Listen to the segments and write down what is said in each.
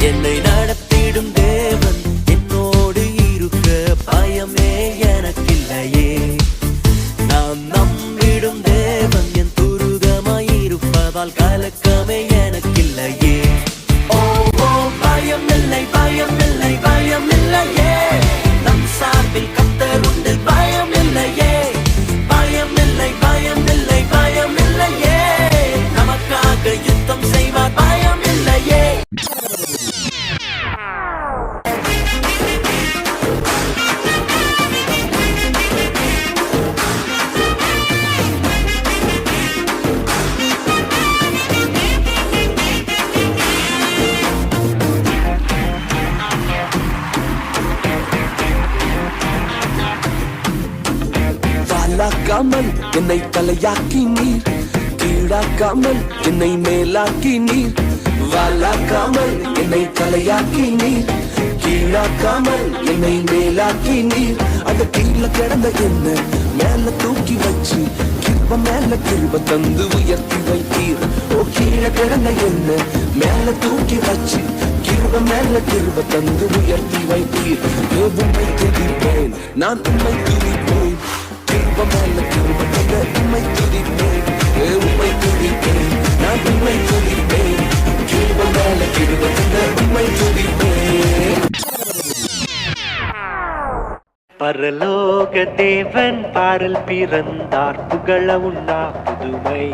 என்னை நடத்திடும் தேவன் என்னோடு இருக்க பயமே எனக்கில்லையே. நான் நம்பிடும் தேவன் என் துருகமாயிருப்பதால் கலக்கமே எனக்கில்லையே. ஓ ஓ பயமில்லை பயமில்லை பயமில்லையே, நம் சார்பில் கர்த்தர் உண்டு பயமில்லையே. பயமில்லை பயமில்லை பயமில்லையே, நமக்காக யுத்தம் செய்வார் பயமில்லையே. வாலாக்காமல் என்னை தலையாக்கி நீர், கீழாக்காமல் என்னை மேலாக்கி நீர். வாலாக்காமல் என்னை தலையாக்கி நீர், கீழாக்காமல் என்னை மேலாக்கி நீர். அந்த கீழே கிடந்த என்ன மேல தூக்கி வச்சு கிருப மேல கிருப தந்து உயர்த்தி வைத்தீர். ஓ கீழே கிடந்த என்ன மேல தூக்கி வச்சு கிருப மேல கிருப தந்து உயர்த்தி வைத்தீர். உம்மை துதிப்பேன், நான் உம்மை துதிப்பேன். கிருப மேல கிருப தந்த உம்மை துதிப்பேன், உம்மை துதிப்பேன், நான் உம்மை துதிப்பேன். கிருப மேல கிருப தந்த உம்மை துதிப்பேன். பரலோக தேவன் பாரல் பிறந்தார், புகழ உண்ணா புதுமை.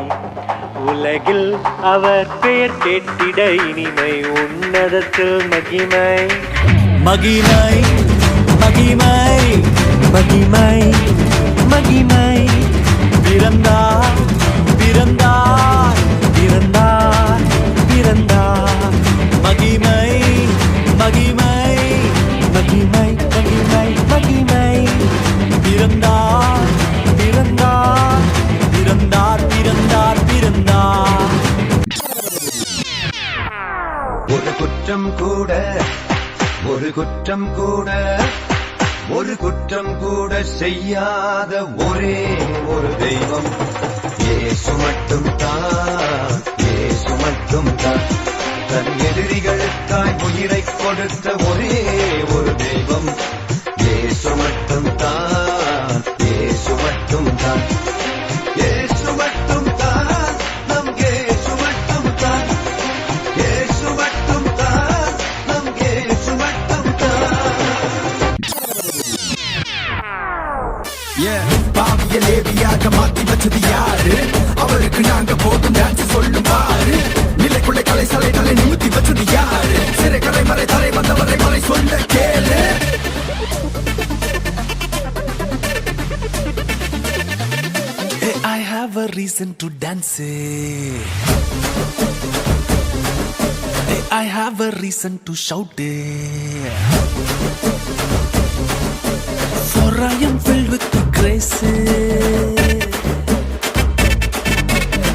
உலகில் அவர் பெயர் கேட்டிட இனிமை, உன்னதத்தில் மகிமை. மகிமை மகிமை மகிமை மகிமை. பிறந்தார் பிறந்தார் பிறந்தார் பிறந்தார். மகிமை மகிமை மகிமை மகிமை மகிமை. பிறந்தார் பிறந்தார் பிறந்தார் பிறந்தார் பிறந்தார். ஒரு குற்றம் கூட ஒரு குற்றம் கூட ஒரு குற்றம் கூட செய்யாத ஒரே ஒரு தெய்வம் இயேசு மட்டும் தான், இயேசு மட்டும் தான். தன் எதிரிகளுக்காய் உயிரை கொடுத்த ஒரே ஒரு தெய்வம் இயேசு மட்டும் தான், இயேசு மட்டும் தான். இயேசு மட்டும் தான், நம் இயேசு மட்டும் தான். இயேசு மட்டும் தான், நம் இயேசு மட்டும் தான். பாவிய லேவியாக மாத்தி வச்சது யாரு? அவருக்கு நாங்க போதும் டான்ஸ் சொல்லும் பாரு. நிலைக்குள்ள கலை சலை தலை நிமித்தி வச்சது யாரு? சிறை கலை மறை தலை வந்தவரை மறை சொல்ல கேளு. Hey, I have a reason to dance. Hey, I have a reason to shout. For I am filled with the grace.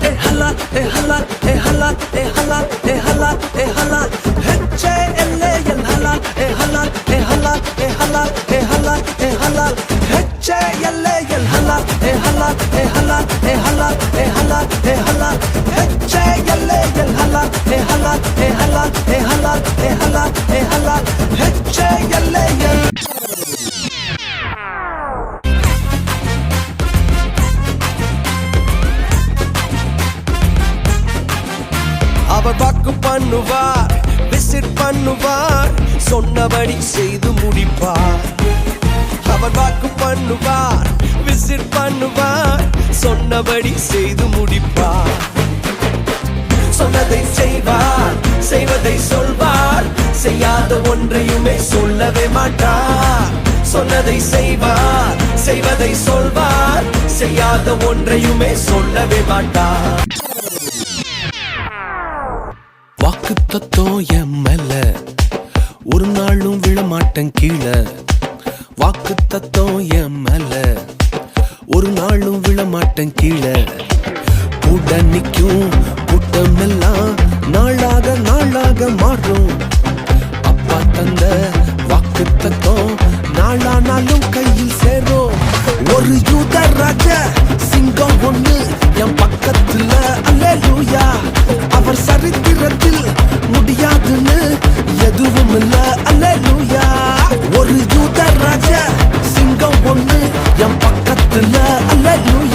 Hey hala, hey hala, hey hala, hey hala, hey hala, hey hala. H-A-L-A-L hala, hey hala, hey hala, hey hala, hey hala, hey hala. H-A-L-A-L hala, hey hala, hey hala, hey hala, hey hala, hey hala. H-A-L-A-L hala, hey hala, hey hala, hey hala, hey hala, hey hala. H-A-L-A-L. அவர் வாக்கு பண்ணுவார், visit பண்ணுவார், சொன்னபடி செய்து முடிப்பார். அவர் வாக்கு பண்ணுவார், visit பண்ணுவார், சொன்னபடி செய்து முடிப்பார். சொன்னதை செய்வார், செய்வதை சொல்வார், செய்யாத ஒன்றையுமே சொல்லவே மாட்டார். சொன்னதை செய்வார், செய்வதை சொல்வார், செய்யாத ஒன்றையுமே சொல்லவே மாட்டார். வாக்கு தத்துவம் என் மேல ஒரு நாளும் விழமாட்டேன் கீழே. வாக்கு தத்துவம் என் மேல ஒரு நாளும் விழமாட்டேன் கீழே. கூட நிக்கும் கூட்டம் எல்லாம் நாளாக நாளாக மாறும். அப்பா தந்த வாக்கு தத்துவம் நாளானாலும் கையில் சேரும். ஒரு யூத ராஜ சிங்கம் ஒண்ணு என் பக்கத்துல, அல்லேலூயா. அவர் சரித்திரத்தில் முடியாதுன்னு ராஜா சிங்கம் ஒண்ணு என் பக்கத்துல அல்லேலூயா